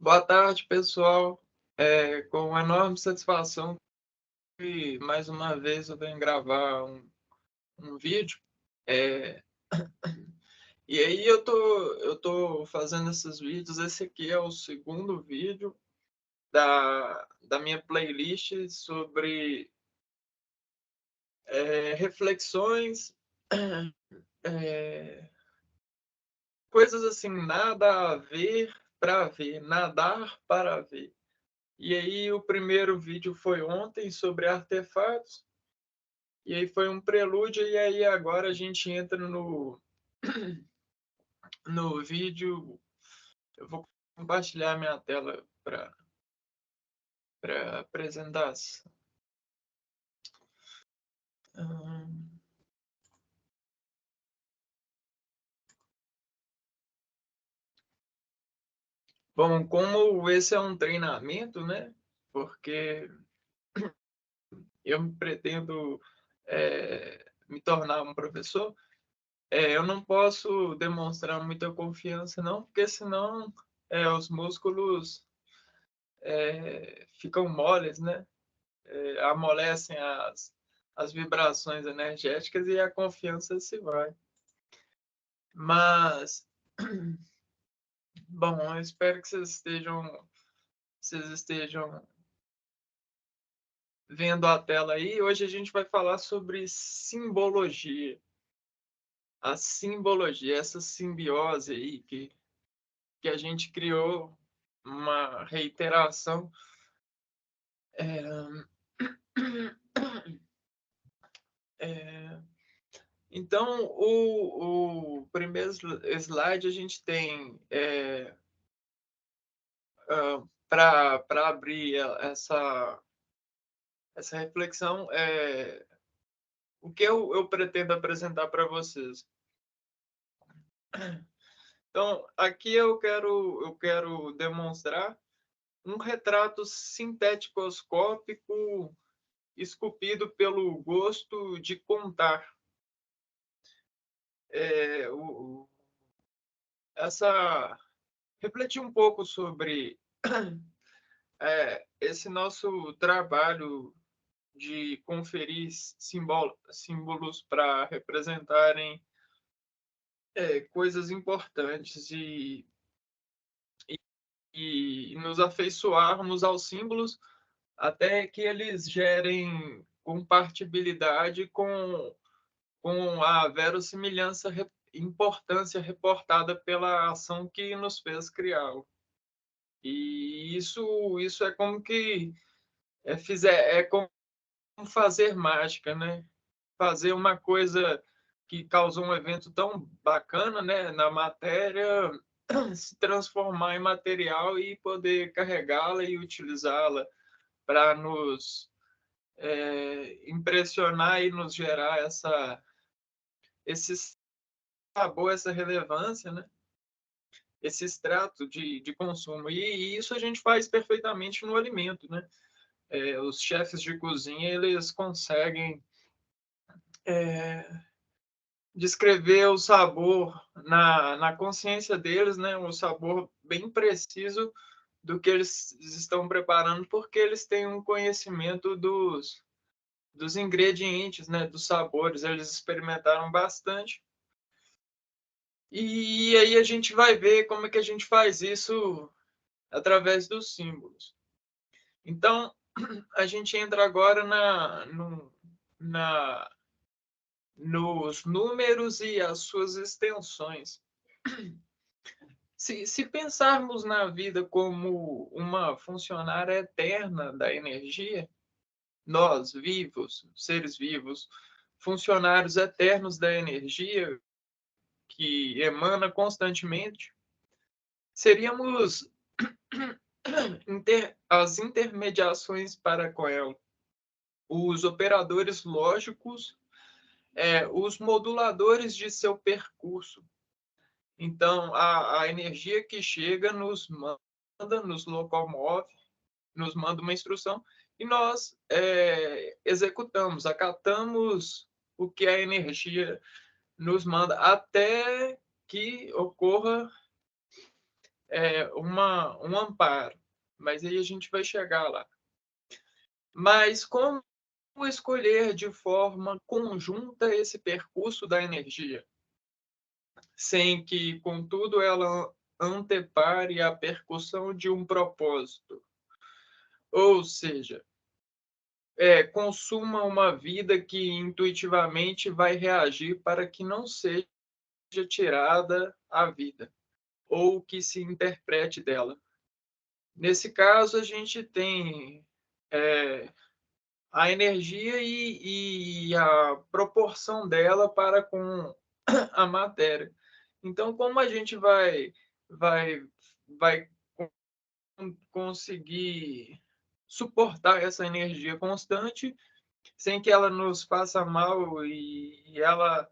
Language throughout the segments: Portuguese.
Boa tarde, pessoal. Com enorme satisfação que mais uma vez eu venho gravar um vídeo. É, e aí eu tô fazendo esses vídeos. Esse aqui é o segundo vídeo da minha playlist sobre reflexões, é, coisas assim, nada a ver para ver, nadar para ver. E aí o primeiro vídeo foi ontem sobre artefatos. E aí foi um prelúdio, e aí agora a gente entra no vídeo. Eu vou compartilhar minha tela para apresentação. Hum, Bom, como esse é um treinamento, né? Porque eu me pretendo me tornar um professor, eu não posso demonstrar muita confiança, não, porque senão os músculos ficam moles, né? Amolecem as vibrações energéticas e a confiança se vai. Mas, bom, eu espero que vocês estejam vendo a tela aí. Hoje a gente vai falar sobre simbologia. A simbologia, essa simbiose aí que a gente criou, uma reiteração. É, é, então, o primeiro slide a gente tem para abrir essa reflexão, o que eu pretendo apresentar para vocês. Então, aqui eu quero demonstrar um retrato sintético-oscópico esculpido pelo gosto de contar. É, o, Refletir um pouco sobre esse nosso trabalho de conferir símbolos para representarem coisas importantes e nos afeiçoarmos aos símbolos até que eles gerem compatibilidade com a verossimilhança, importância reportada pela ação que nos fez criá-lo. E isso é como que é como fazer mágica, né? Fazer uma coisa que causou um evento tão bacana, né, na matéria, se transformar em material e poder carregá-la e utilizá-la para nos impressionar e nos gerar esse sabor, essa relevância, né? Esse extrato de consumo. E isso a gente faz perfeitamente no alimento, né? Os chefes de cozinha, eles conseguem descrever o sabor na consciência deles, né? Um sabor bem preciso do que eles estão preparando, porque eles têm um conhecimento dos ingredientes, né? Dos sabores, eles experimentaram bastante. E aí a gente vai ver como é que a gente faz isso através dos símbolos. Então, a gente entra agora na, nos números e as suas extensões. Se pensarmos na vida como uma funcionária eterna da energia, nós, vivos, seres vivos, funcionários eternos da energia que emana constantemente, seríamos as intermediações para com ela, os operadores lógicos, os moduladores de seu percurso. Então, a energia que chega nos manda, nos locomove, nos manda uma instrução e nós executamos, acatamos o que a energia nos manda até que ocorra um amparo, mas aí a gente vai chegar lá. Mas como escolher de forma conjunta esse percurso da energia, sem que, contudo, ela antepare a percussão de um propósito? Ou seja, consuma uma vida que intuitivamente vai reagir para que não seja tirada a vida, ou que se interprete dela. Nesse caso, a gente tem a energia e a proporção dela para com a matéria. Então, como a gente vai conseguir suportar essa energia constante sem que ela nos faça mal e ela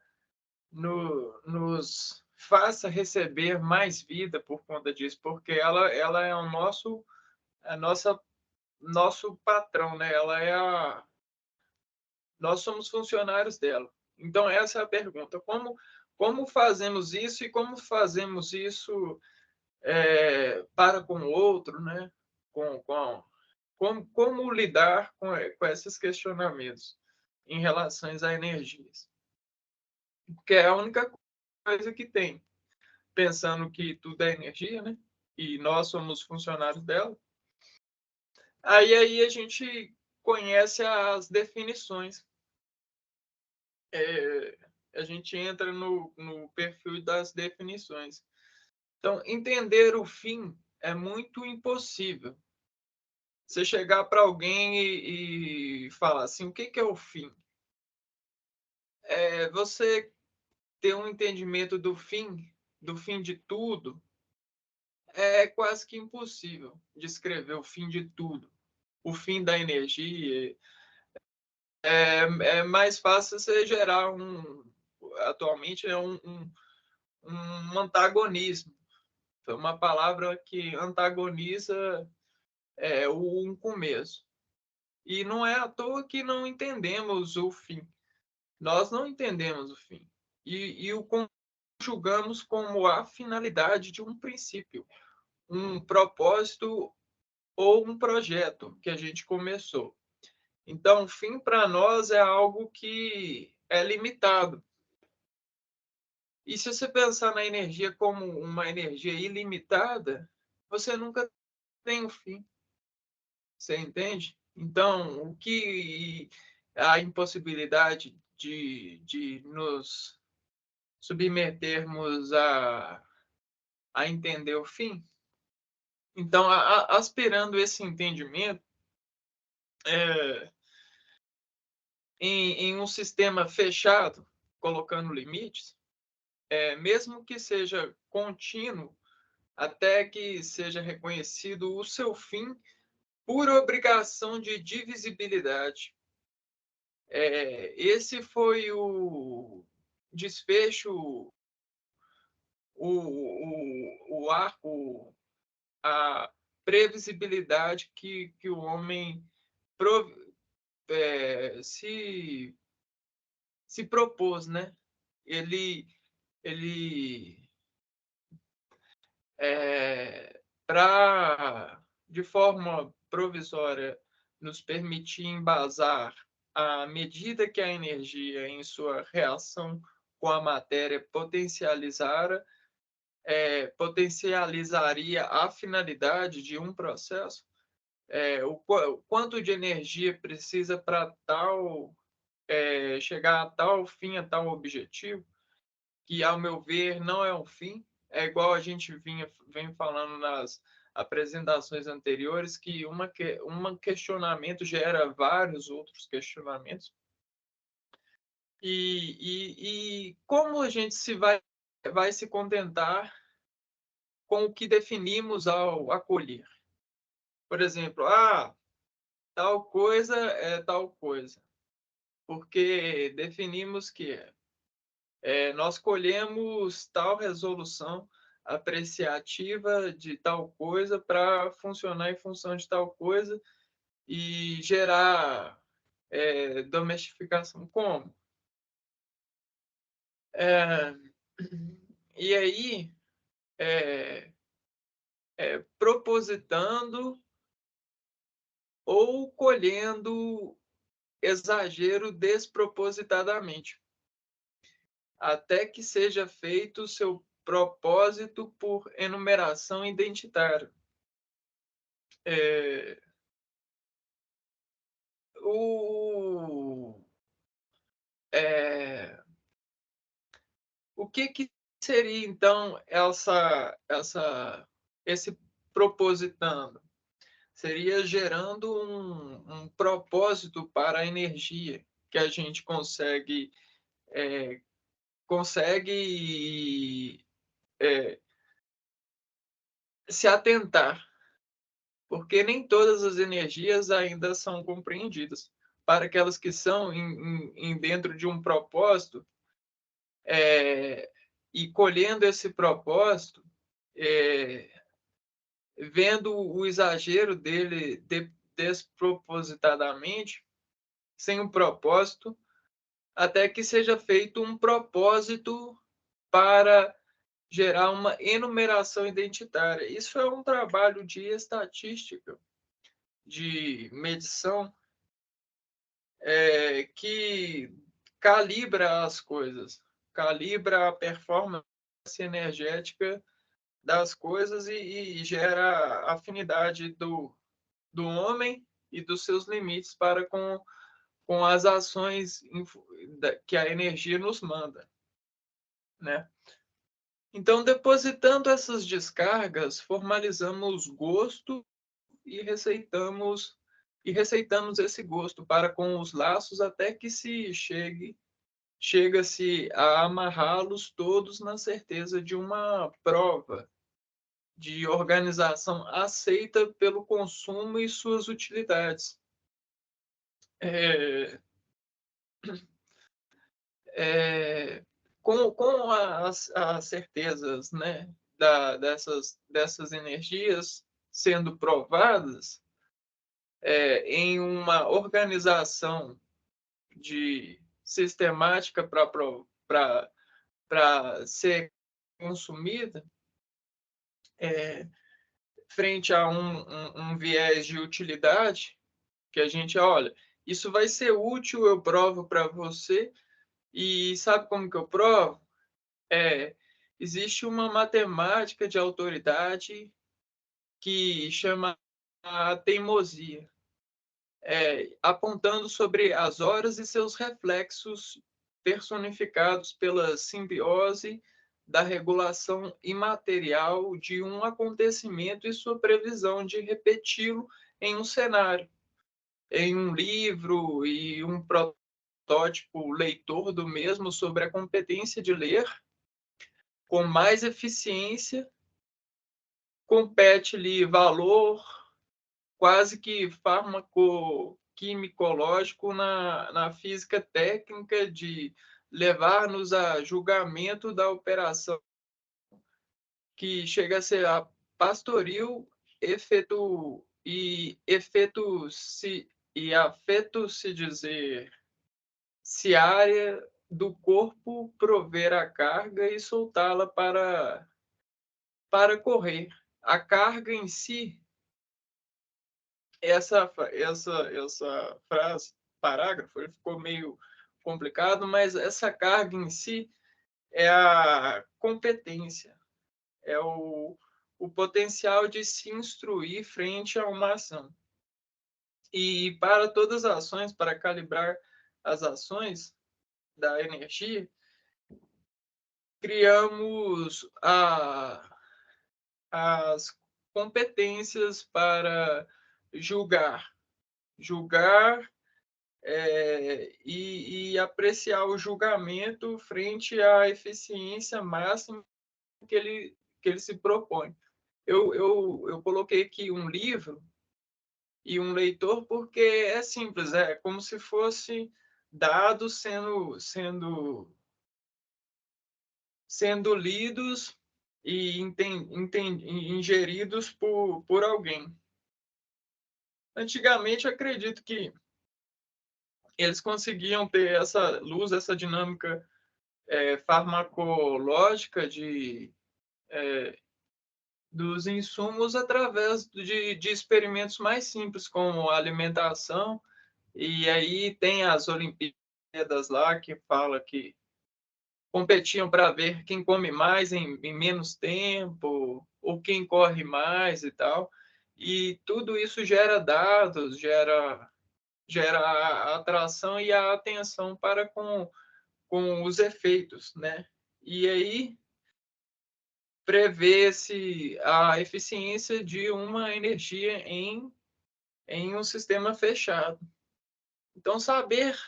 nos faça receber mais vida por conta disso, porque ela é o a nosso patrão, né? Nós somos funcionários dela. Então, essa é a pergunta. Como fazemos isso e como fazemos isso para com o outro, né? Como lidar com esses questionamentos em relação a energias? Porque é a única coisa que tem, pensando que tudo é energia, né? E nós somos funcionários dela. Aí a gente conhece as definições. É, a gente entra no perfil das definições. Então, entender o fim é muito impossível. Você chegar para alguém e falar assim, o que é o fim? Você ter um entendimento do fim de tudo, é quase que impossível descrever o fim de tudo. O fim da energia. É mais fácil você gerar atualmente é um antagonismo. Foi uma palavra que antagoniza um começo. E não é à toa que não entendemos o fim. Nós não entendemos o fim. E o conjugamos como a finalidade de um princípio, um propósito ou um projeto que a gente começou. Então, o fim para nós é algo que é limitado. E se você pensar na energia como uma energia ilimitada, você nunca tem um fim. Você entende? Então, o que a impossibilidade de nos submetermos a entender o fim? Então, aspirando esse entendimento, é, em um sistema fechado, colocando limites, mesmo que seja contínuo, até que seja reconhecido o seu fim por obrigação de divisibilidade. Esse foi o desfecho, o arco, a previsibilidade que o homem prov, se propôs, né? Ele, ele para, de forma provisória, nos permitir embasar à medida que a energia, em sua reação com a matéria, potencializaria a finalidade de um processo, o quanto de energia precisa para chegar a tal fim, a tal objetivo, que, ao meu ver, não é um fim. É igual a gente vem falando nas apresentações anteriores, que um questionamento gera vários outros questionamentos. E como a gente vai se contentar com o que definimos ao acolher? Por exemplo, tal coisa é tal coisa, porque definimos que nós colhemos tal resolução apreciativa de tal coisa para funcionar em função de tal coisa e gerar domesticação. Como? É, e aí, propositando ou colhendo exagero despropositadamente, até que seja feito o seu propósito por enumeração identitária. É, o, é, o que seria, então, esse propositando? Seria gerando um propósito para a energia que a gente consegue se atentar, porque nem todas as energias ainda são compreendidas. Para aquelas que são dentro de um propósito, é, e colhendo esse propósito, é, vendo o exagero dele despropositadamente, sem um propósito, até que seja feito um propósito para gerar uma enumeração identitária. Isso é um trabalho de estatística, de medição, que calibra as coisas, calibra a performance energética das coisas e gera a afinidade do homem e dos seus limites para com as ações que a energia nos manda, né? Então, depositando essas descargas, formalizamos gosto e receitamos esse gosto para com os laços até que chega-se a amarrá-los todos na certeza de uma prova de organização aceita pelo consumo e suas utilidades. É, é, com as certezas, né, dessas energias sendo provadas, em uma organização de sistemática para ser consumida, é, frente a um viés de utilidade, que a gente olha, isso vai ser útil, eu provo para você, e sabe como que eu provo? É, existe uma matemática de autoridade que chama a teimosia, apontando sobre as horas e seus reflexos personificados pela simbiose da regulação imaterial de um acontecimento e sua previsão de repeti-lo em um cenário, em um livro e um protótipo leitor do mesmo sobre a competência de ler com mais eficiência, compete-lhe valor quase que farmacoquimicológico na física técnica de levar-nos a julgamento da operação que chega a ser a pastoril afeto se dizer se a área do corpo prover a carga e soltá-la para correr. A carga em si, essa frase, parágrafo, ele ficou meio complicado, mas essa carga em si é a competência, é o potencial de se instruir frente a uma ação. E para todas as ações, para calibrar as ações da energia, criamos as competências para julgar e apreciar o julgamento frente à eficiência máxima que ele se propõe. Eu coloquei aqui um livro e um leitor porque é simples, é como se fosse dados sendo lidos e ingeridos por alguém. Antigamente, acredito que eles conseguiam ter essa luz, essa dinâmica farmacológica dos insumos através de experimentos mais simples, como alimentação. E aí tem as Olimpíadas lá que fala que competiam para ver quem come mais em menos tempo, ou quem corre mais e tal. E tudo isso gera dados, gera a atração e a atenção para com os efeitos, né? E aí prevê-se a eficiência de uma energia em um sistema fechado. Então, saber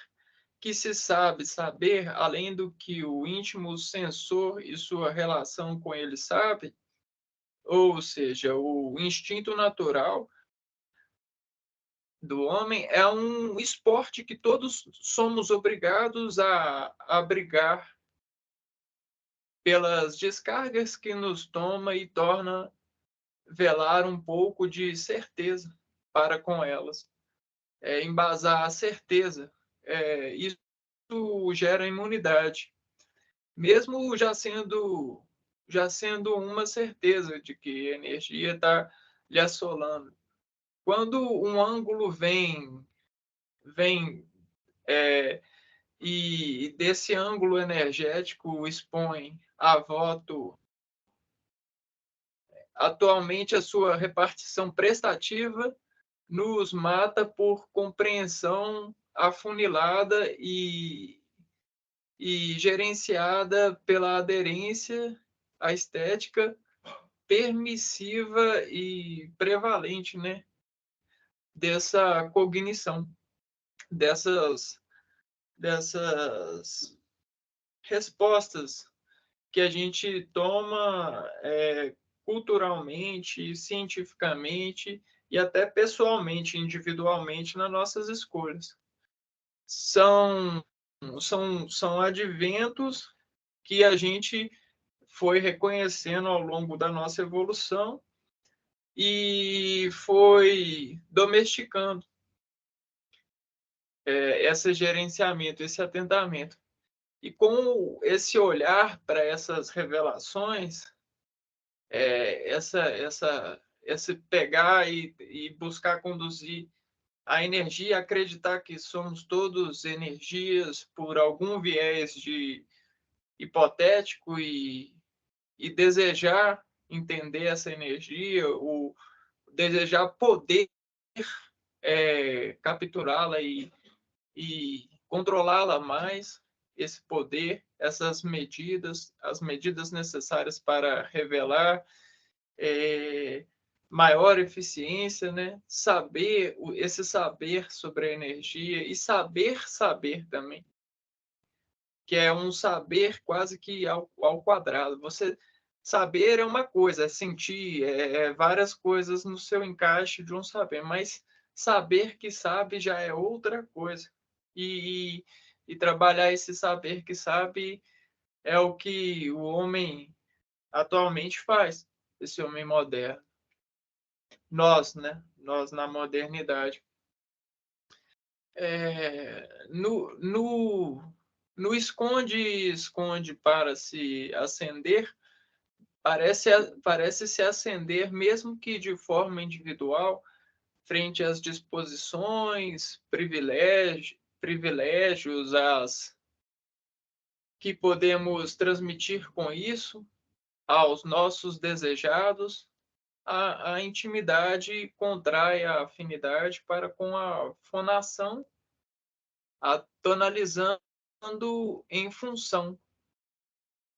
que se sabe saber, além do que o íntimo sensor e sua relação com ele sabe, ou seja, o instinto natural do homem, é um esporte que todos somos obrigados a abrigar pelas descargas que nos toma e torna velar um pouco de certeza para com elas, embasar a certeza. Isso gera imunidade, mesmo já sendo uma certeza de que a energia está lhe assolando. Quando um ângulo vem e desse ângulo energético expõe a voto atualmente a sua repartição prestativa, nos mata por compreensão afunilada e gerenciada pela aderência à estética permissiva e prevalente, né, dessa cognição, dessas respostas que a gente toma culturalmente, cientificamente e até pessoalmente, individualmente nas nossas escolhas. São, são adventos que a gente foi reconhecendo ao longo da nossa evolução e foi domesticando esse gerenciamento, esse atentamento. E com esse olhar para essas revelações, esse pegar e buscar conduzir a energia, acreditar que somos todos energias por algum viés de hipotético e desejar entender essa energia, o desejar poder capturá-la e controlá-la mais, esse poder, essas medidas, as medidas necessárias para revelar maior eficiência, né? Esse saber sobre a energia e saber também, que é um saber quase que ao quadrado. Você saber é uma coisa, é sentir, várias coisas no seu encaixe de um saber, mas saber que sabe já é outra coisa. E trabalhar esse saber que sabe é o que o homem atualmente faz, esse homem moderno. Nós, né? Nós na modernidade. No esconde para se acender, parece se acender, mesmo que de forma individual, frente às disposições, privilégios que podemos transmitir com isso aos nossos desejados. A intimidade contrai a afinidade para com a fonação, tonalizando em função.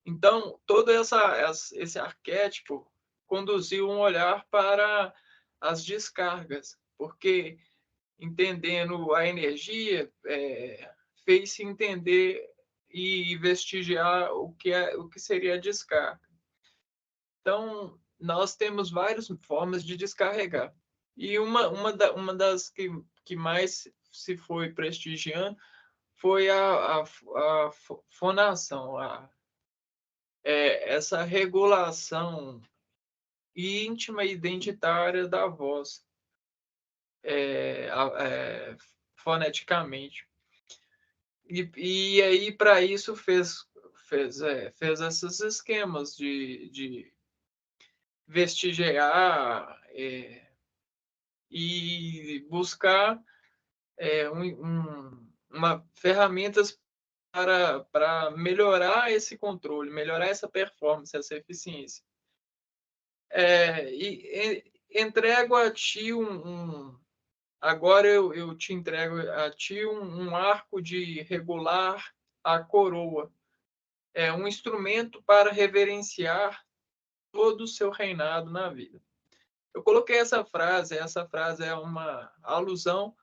Então, todo esse arquétipo conduziu um olhar para as descargas, porque entendendo a energia, fez-se entender e vestigiar o que seria a descarga. Então, nós temos várias formas de descarregar. E uma das que mais se foi prestigiando foi a fonação, essa regulação íntima e identitária da voz, foneticamente. E aí, para isso, fez esses esquemas vestigiar e buscar ferramentas para melhorar esse controle, melhorar essa performance, essa eficiência. Entrego a ti agora eu te entrego a ti um arco de regular a coroa. É um instrumento para reverenciar todo o seu reinado na vida. Eu coloquei essa frase é uma alusão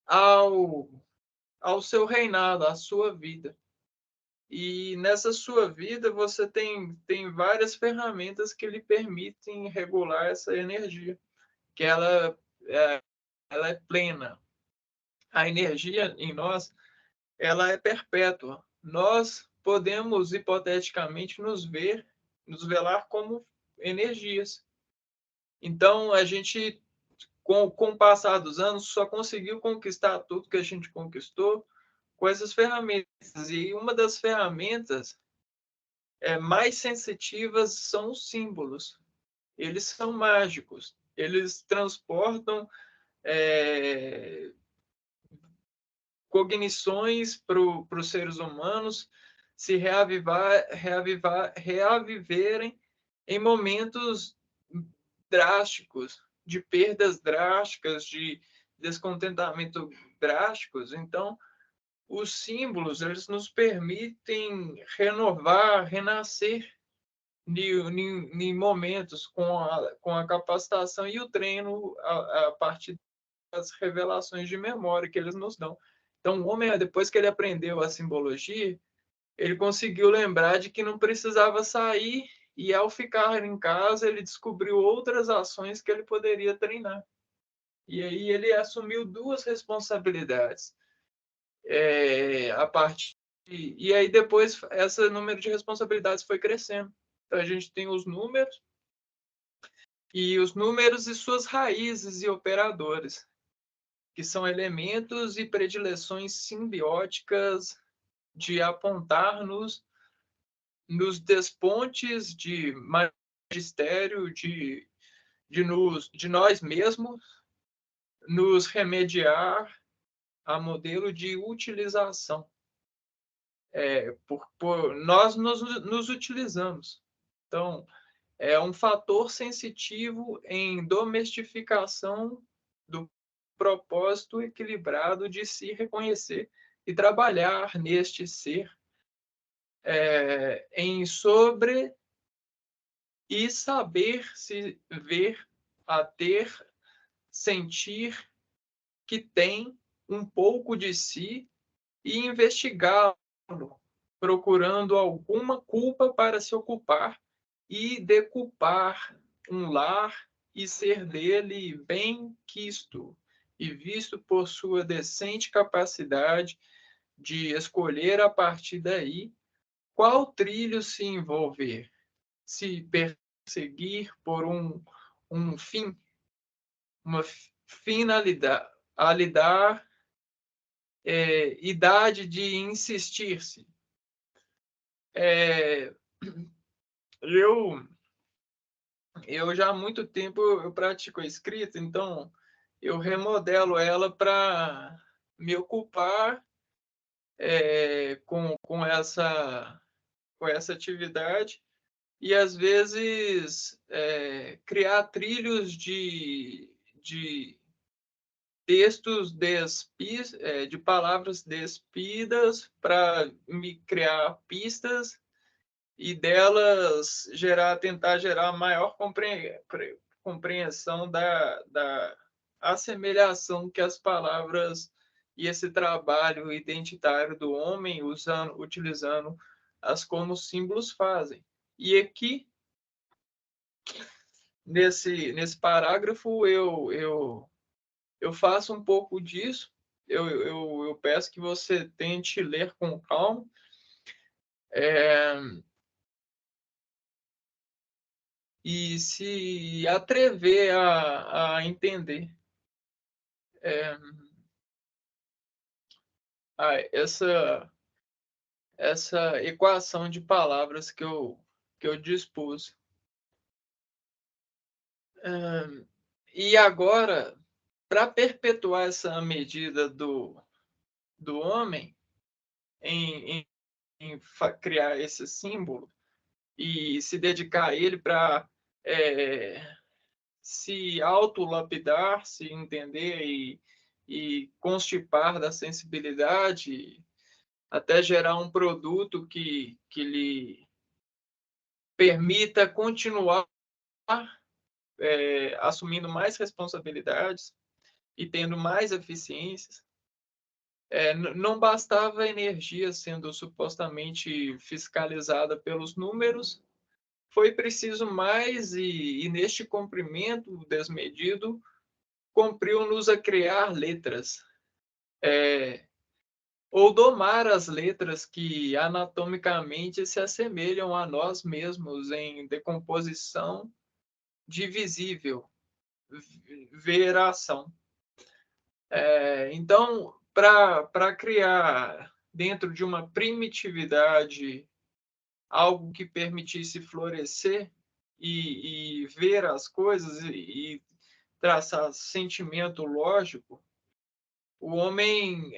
ao seu reinado, à sua vida. E nessa sua vida você tem várias ferramentas que lhe permitem regular essa energia, que ela é plena. A energia em nós, ela é perpétua. Nós podemos hipoteticamente nos velar como energias. Então a gente com o passar dos anos só conseguiu conquistar tudo que a gente conquistou com essas ferramentas. E uma das ferramentas mais sensitivas são os símbolos. Eles são mágicos. Eles transportam cognições para os seres humanos se reaviverem em momentos drásticos, de perdas drásticas, de descontentamento drásticos. Então, os símbolos eles nos permitem renovar, renascer em momentos com a capacitação e o treino a partir das revelações de memória que eles nos dão. Então, o homem, depois que ele aprendeu a simbologia, ele conseguiu lembrar de que não precisava sair e, ao ficar em casa, ele descobriu outras ações que ele poderia treinar. E aí ele assumiu duas responsabilidades. A partir e aí depois esse número de responsabilidades foi crescendo. Então a gente tem os números e suas raízes e operadores, que são elementos e predileções simbióticas de apontar nos despontes de magistério de nós mesmos, nos remediar a modelo de utilização. Nós nos utilizamos. Então, é um fator sensitivo em domestificação do propósito equilibrado de se reconhecer e trabalhar neste ser em sobre e saber se ver, a ter, sentir que tem um pouco de si e investigá-lo, procurando alguma culpa para se ocupar e deculpar um lar e ser dele bem quisto e visto por sua decente capacidade de escolher a partir daí qual trilho se envolver, se perseguir por um fim, uma finalidade, a lidar idade de insistir-se. Eu já há muito tempo eu pratico a escrita, então eu remodelo ela para me ocupar com essa atividade e às vezes criar trilhos de textos de palavras despidas para me criar pistas e delas tentar gerar maior compreensão da assemelhação que as palavras e esse trabalho identitário do homem utilizando as como símbolos fazem. E aqui, nesse parágrafo, eu faço um pouco disso. Eu peço que você tente ler com calma. E se atrever a entender essa equação de palavras que eu dispus. E agora, para perpetuar essa medida do homem em criar esse símbolo e se dedicar a ele para se autolapidar, se entender e constipar da sensibilidade, até gerar um produto que lhe permita continuar assumindo mais responsabilidades e tendo mais eficiências. Não bastava a energia sendo supostamente fiscalizada pelos números, foi preciso mais, e neste comprimento desmedido, cumpriu-nos a criar letras, ou domar as letras que anatomicamente se assemelham a nós mesmos em decomposição divisível, veração. Então, para criar dentro de uma primitividade algo que permitisse florescer e ver as coisas e traçar sentimento lógico, o homem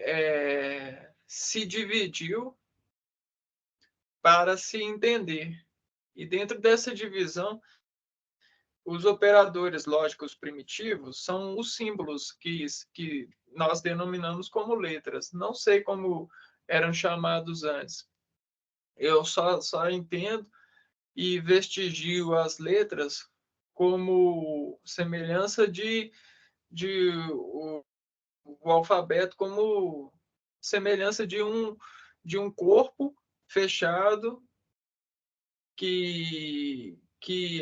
se dividiu para se entender. E dentro dessa divisão, os operadores lógicos primitivos são os símbolos que nós denominamos como letras. Não sei como eram chamados antes. Eu só entendo e vestigio as letras como semelhança de o alfabeto como semelhança de um corpo fechado que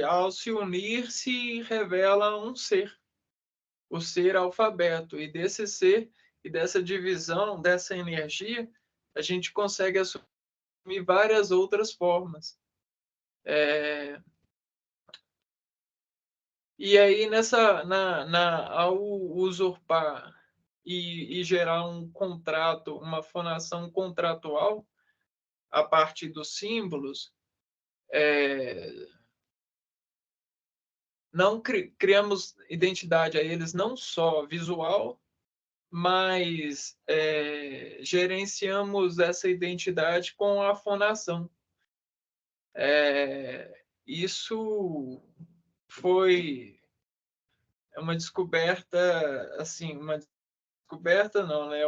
ao se unir se revela um ser, o ser alfabeto. E desse ser e dessa divisão, dessa energia, a gente consegue assumir várias outras formas. E aí, ao usurpar e gerar um contrato, uma fonação contratual a partir dos símbolos, não criamos identidade a eles não só visual, mas gerenciamos essa identidade com a fonação. Isso foi uma descoberta, assim, uma descoberta não, né?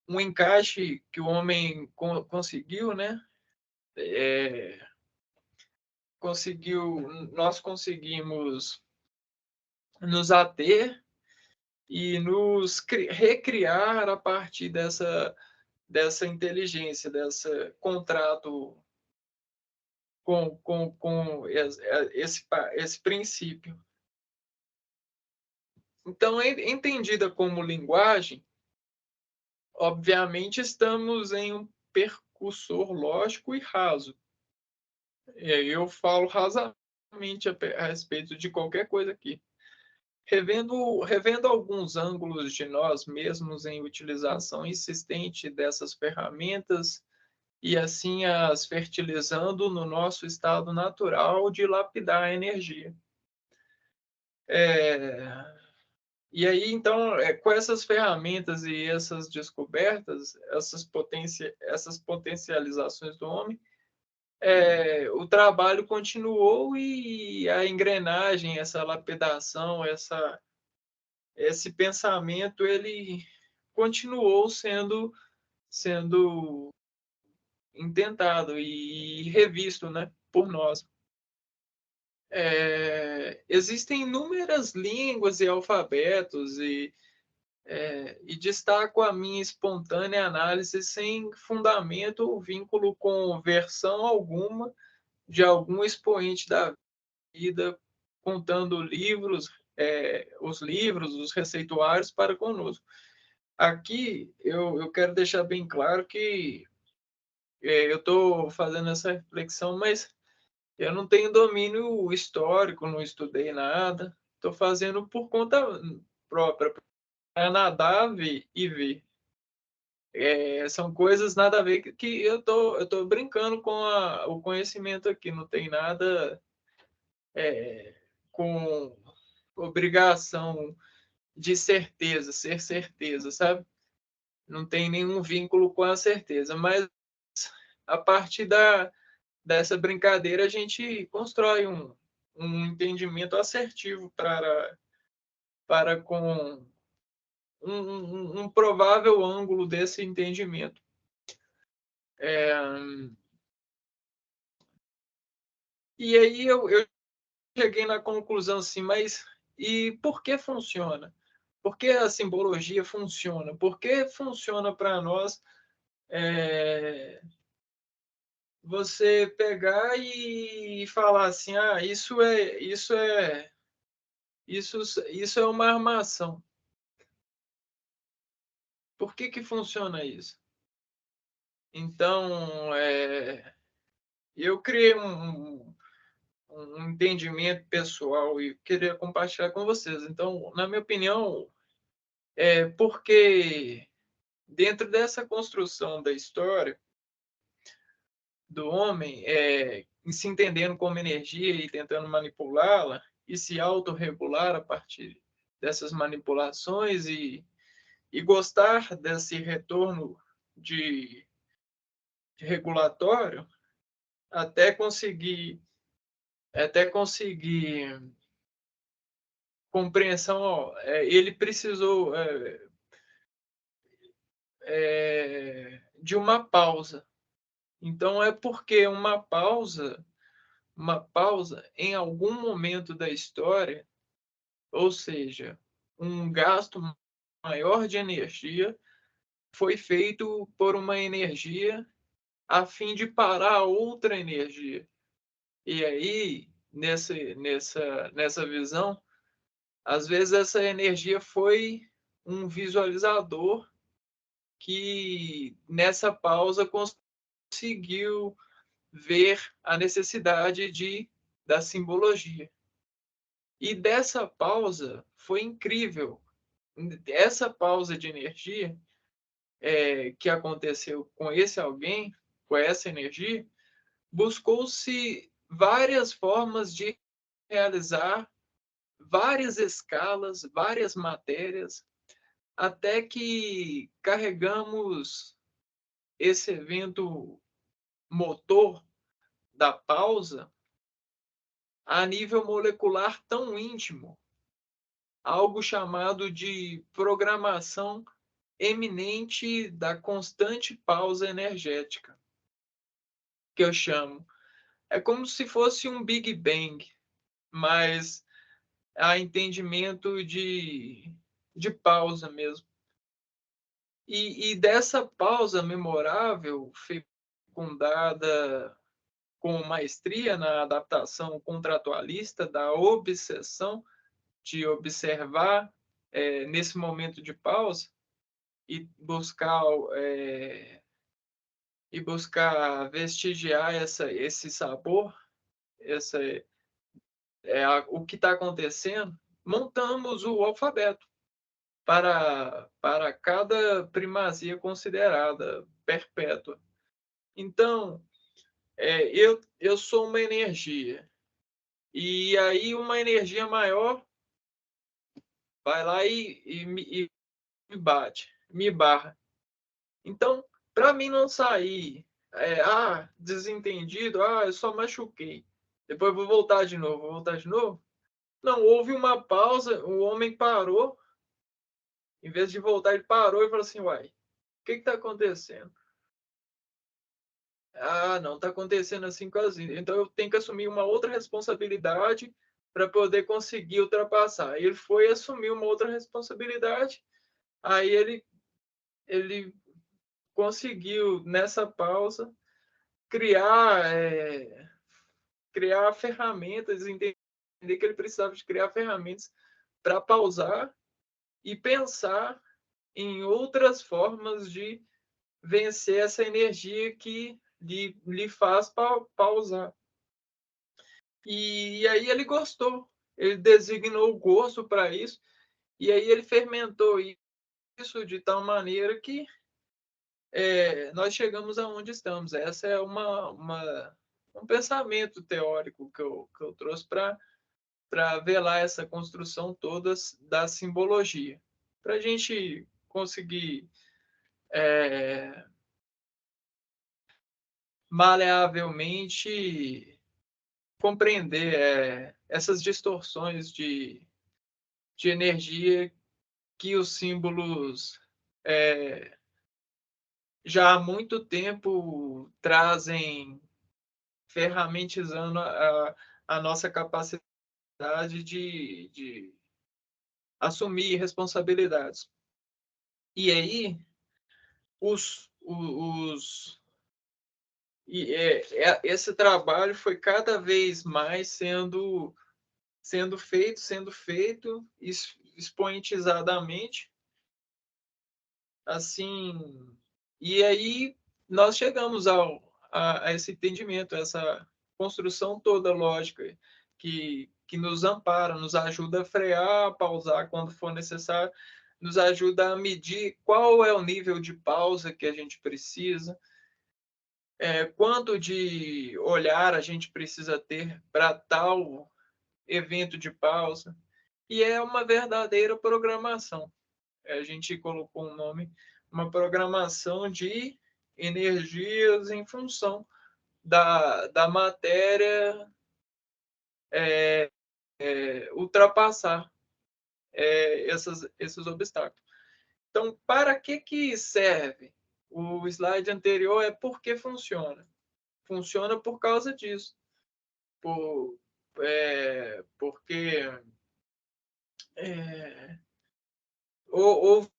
Um encaixe que o homem conseguiu, né? Nós conseguimos nos ater e nos recriar a partir dessa inteligência, desse contrato com esse princípio. Então, entendida como linguagem, obviamente estamos em um percursor lógico e raso. Eu falo rasamente a respeito de qualquer coisa aqui. Revendo alguns ângulos de nós mesmos em utilização insistente dessas ferramentas e assim as fertilizando no nosso estado natural de lapidar a energia. E aí, então, com essas ferramentas e essas descobertas, essas potencializações do homem, o trabalho continuou e a engrenagem, essa lapidação, esse pensamento, ele continuou sendo intentado e revisto, né, por nós. Existem inúmeras línguas e alfabetos e destaco a minha espontânea análise sem fundamento ou vínculo com versão alguma de algum expoente da vida, contando os livros, os receituários para conosco. Aqui eu quero deixar bem claro que eu estou fazendo essa reflexão, mas eu não tenho domínio histórico, não estudei nada, estou fazendo por conta própria, para nadar e ver. São coisas nada a ver que eu tô brincando com o conhecimento aqui, não tem nada com obrigação de certeza, ser certeza, sabe? Não tem nenhum vínculo com a certeza, mas a partir dessa brincadeira a gente constrói um entendimento assertivo para com um provável ângulo desse entendimento. E aí eu cheguei na conclusão assim, mas e por que funciona? Por que a simbologia funciona? Por que funciona para nós você pegar e falar assim, ah, isso é uma armação. Por que que funciona isso? Então, eu criei um entendimento pessoal e queria compartilhar com vocês. Então, na minha opinião, é porque dentro dessa construção da história do homem, se entendendo como energia e tentando manipulá-la e se autorregular a partir dessas manipulações e gostar desse retorno de, de regulatório até conseguir compreensão, ó, ele precisou de uma pausa. Então é porque uma pausa em algum momento da história, ou seja, um gasto maior de energia foi feito por uma energia a fim de parar outra energia. E aí, nessa visão, às vezes essa energia foi um visualizador que nessa pausa conseguiu ver a necessidade da simbologia. E dessa pausa foi incrível. Essa pausa de energia que aconteceu com esse alguém, com essa energia, buscou-se várias formas de realizar várias escalas, várias matérias, até que carregamos esse evento motor da pausa a nível molecular tão íntimo, algo chamado de programação eminente da constante pausa energética, que eu chamo. É como se fosse um Big Bang, mas a entendimento de pausa mesmo. E dessa pausa memorável, fecundada com maestria na adaptação contratualista da obsessão de observar nesse momento de pausa e buscar vestigiar esse sabor, essa, o que está acontecendo, montamos o alfabeto para cada primazia considerada perpétua. Então, eu sou uma energia. E aí uma energia maior vai lá e me bate, me barra. Então, para mim não sair, desentendido, eu só machuquei. Depois vou voltar de novo, vou voltar de novo. Não, houve uma pausa, o homem parou, em vez de voltar, ele parou e falou assim, uai, o que está acontecendo? Ah, não, está acontecendo assim quase. Então eu tenho que assumir uma outra responsabilidade para poder conseguir ultrapassar. Ele foi assumir uma outra responsabilidade, aí ele conseguiu, nessa pausa, criar, criar ferramentas, entender que ele precisava de criar ferramentas para pausar e pensar em outras formas de vencer essa energia que lhe faz pausar. E aí ele gostou, ele designou o gosto para isso, e aí ele fermentou isso de tal maneira que nós chegamos aonde estamos. Essa é um pensamento teórico que eu trouxe para velar essa construção toda da simbologia, para a gente conseguir maleavelmente compreender essas distorções de energia que os símbolos já há muito tempo trazem, ferramentizando a nossa capacidade de assumir responsabilidades. E aí, esse trabalho foi cada vez mais sendo feito expoentizadamente, assim, e aí nós chegamos a esse entendimento, essa construção toda lógica que nos ampara, nos ajuda a frear, a pausar quando for necessário, nos ajuda a medir qual é o nível de pausa que a gente precisa, quanto de olhar a gente precisa ter para tal evento de pausa, e é uma verdadeira programação. A gente colocou um nome, uma programação de energias em função da matéria ultrapassar esses obstáculos. Então, para que serve? O slide anterior é por que funciona. Funciona por causa disso. Porque houve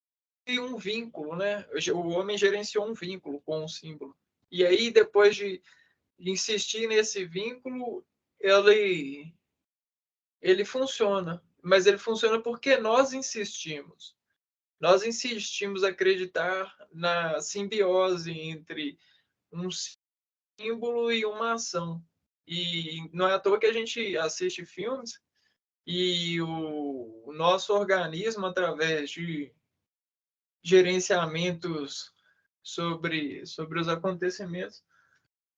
um vínculo, né? O homem gerenciou um vínculo com o símbolo. E aí, depois de insistir nesse vínculo, ele funciona. Mas ele funciona porque nós insistimos. Nós insistimos a acreditar na simbiose entre um símbolo e uma ação. E não é à toa que a gente assiste filmes e o nosso organismo, através de gerenciamentos sobre os acontecimentos,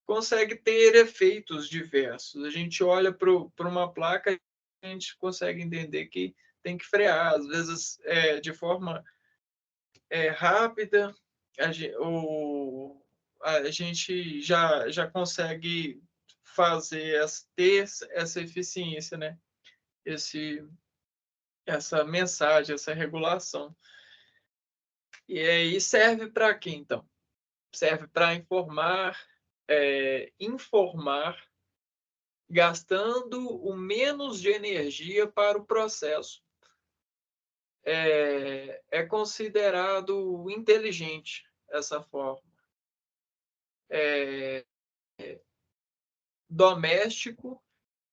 consegue ter efeitos diversos. A gente olha para uma placa e a gente consegue entender que tem que frear, às vezes de forma rápida, a gente já consegue ter essa eficiência, né? Essa mensagem, essa regulação. E aí serve para quê, então? Serve para informar, gastando o menos de energia para o processo. É considerado inteligente essa forma. Doméstico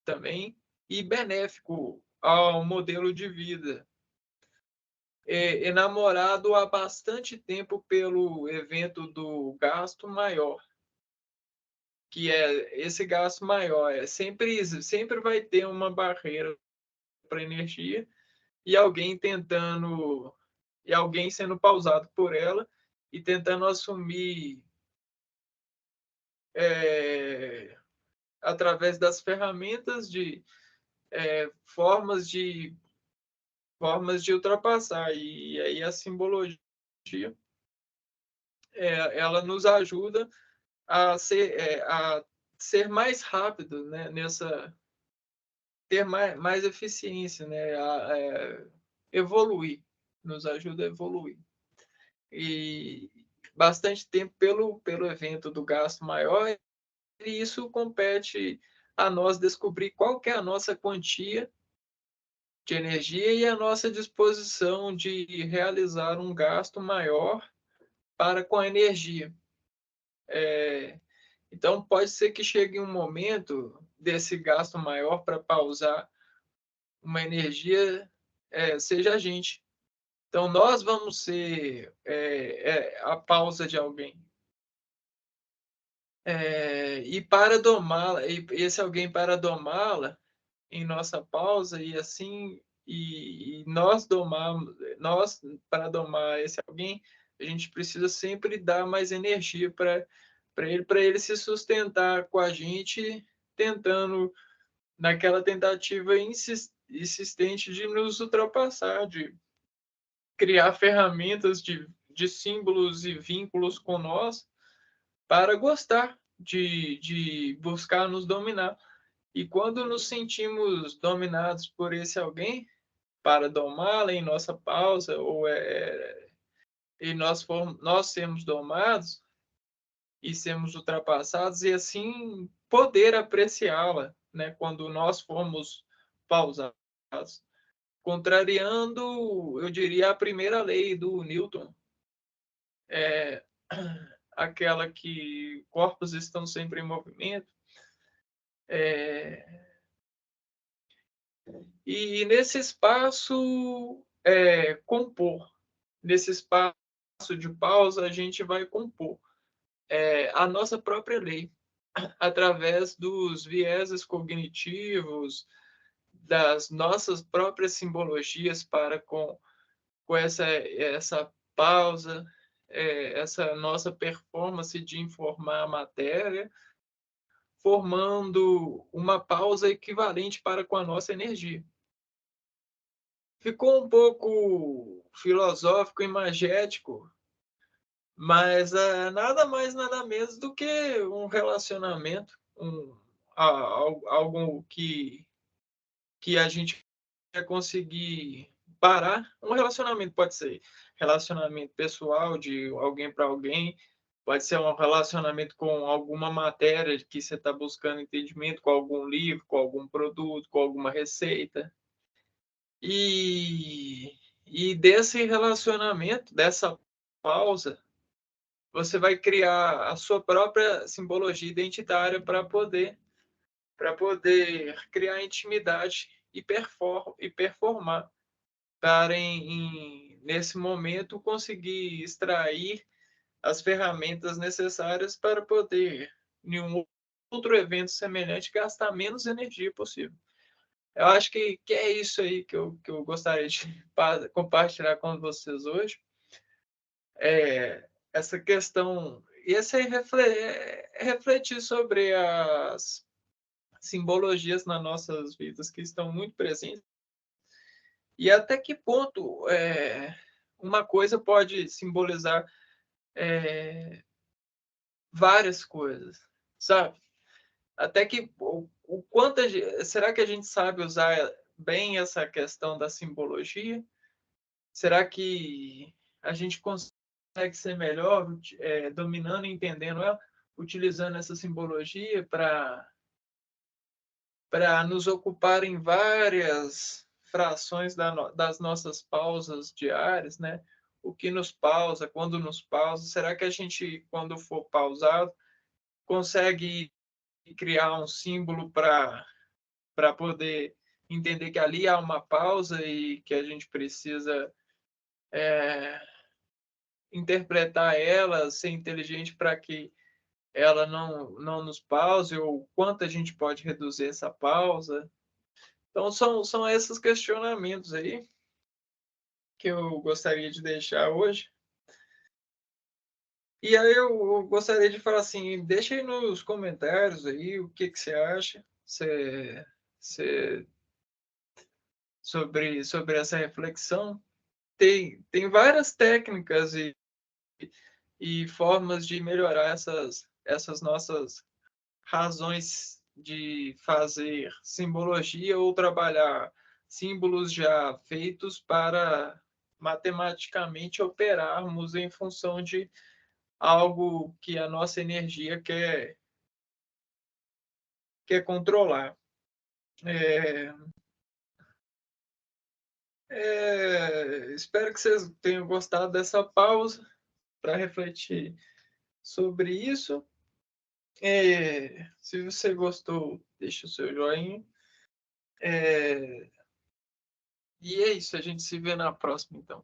também e benéfico ao modelo de vida. Enamorado há bastante tempo pelo evento do gasto maior, que é esse gasto maior. Sempre vai ter uma barreira para energia e alguém sendo pausado por ela e tentando assumir através das ferramentas de formas de ultrapassar. E aí a simbologia ela nos ajuda a ser mais rápido, né, ter mais eficiência, né, evoluir, nos ajuda a evoluir. E bastante tempo pelo evento do gasto maior, e isso compete a nós descobrir qual que é a nossa quantia de energia e a nossa disposição de realizar um gasto maior para com a energia. Então, pode ser que chegue um momento desse gasto maior para pausar uma energia, seja a gente. Então, nós vamos ser a pausa de alguém. E para domá-la, e esse alguém para domá-la em nossa pausa, e assim, e nós para domar esse alguém, a gente precisa sempre dar mais energia para ele se sustentar com a gente, tentando naquela tentativa insistente de nos ultrapassar, de criar ferramentas de símbolos e vínculos com nós para gostar de buscar nos dominar. E quando nos sentimos dominados por esse alguém, para domá-la em nossa pausa, e nós sermos domados e sermos ultrapassados, e assim poder apreciá-la, né, quando nós formos pausados. Contrariando, eu diria, a primeira lei do Newton, é, aquela que corpos estão sempre em movimento. E nesse espaço, compor. Nesse espaço de pausa, a gente vai compor a nossa própria lei, através dos vieses cognitivos, das nossas próprias simbologias para com essa pausa, essa nossa performance de informar a matéria, formando uma pausa equivalente para com a nossa energia. Ficou um pouco filosófico e magético, mas nada mais, nada menos do que um relacionamento, algo que a gente vai conseguir parar. Um relacionamento pode ser relacionamento pessoal, de alguém para alguém, pode ser um relacionamento com alguma matéria que você está buscando entendimento, com algum livro, com algum produto, com alguma receita. E desse relacionamento, dessa pausa, você vai criar a sua própria simbologia identitária para poder criar intimidade e performar para nesse momento conseguir extrair as ferramentas necessárias para poder em um outro evento semelhante gastar menos energia possível. Eu acho que é isso aí que eu gostaria de compartilhar com vocês hoje. Essa questão, e essa refletir sobre as simbologias nas nossas vidas que estão muito presentes e até que ponto uma coisa pode simbolizar várias coisas, sabe? Até que o quanto será que a gente sabe usar bem essa questão da simbologia? Será que a gente consegue ser melhor dominando e entendendo ela, utilizando essa simbologia para nos ocupar em várias frações das nossas pausas diárias, né? O que nos pausa, quando nos pausa? Será que a gente, quando for pausado, consegue criar um símbolo para poder entender que ali há uma pausa e que a gente precisa interpretar ela, ser inteligente para que ela não nos pause, ou quanto a gente pode reduzir essa pausa? Então, são esses questionamentos aí que eu gostaria de deixar hoje. E aí eu gostaria de falar assim, deixa aí nos comentários aí o que você acha sobre essa reflexão. Tem várias técnicas e formas de melhorar essas nossas razões de fazer simbologia ou trabalhar símbolos já feitos para matematicamente operarmos em função de algo que a nossa energia quer controlar. Espero que vocês tenham gostado dessa pausa para refletir sobre isso. Se você gostou, deixa o seu joinha. E é isso, a gente se vê na próxima, então.